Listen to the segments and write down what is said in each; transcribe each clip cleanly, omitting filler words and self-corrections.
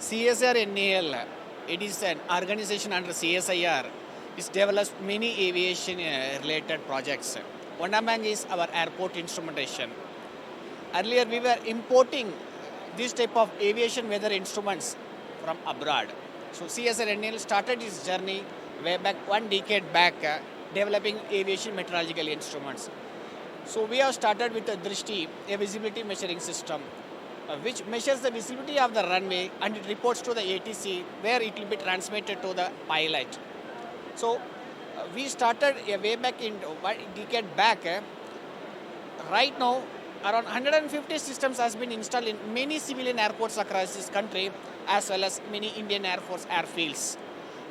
CSIR-NAL, it is an organization under CSIR. It develops many aviation related projects. One among is our airport instrumentation. Earlier we were importing this type of aviation weather instruments from abroad. So CSIR-NAL started its journey way back 1 decade back, developing aviation meteorological instruments. So we have started with a Drishti, a visibility measuring system, which measures the visibility of the runway and it reports to the ATC where it will be transmitted to the pilot. So we started way back in 1 decade back. Right now, around 150 systems has been installed in many civilian airports across this country as well as many Indian Air Force airfields.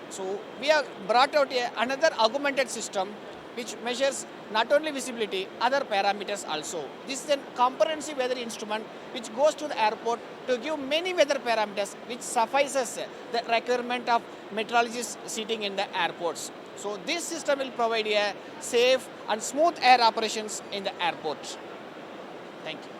So we have brought out another augmented system which measures not only visibility, other parameters also. This is a comprehensive weather instrument which goes to the airport to give many weather parameters which suffices the requirement of meteorologists sitting in the airports. So this system will provide a safe and smooth air operations in the airport. Thank you.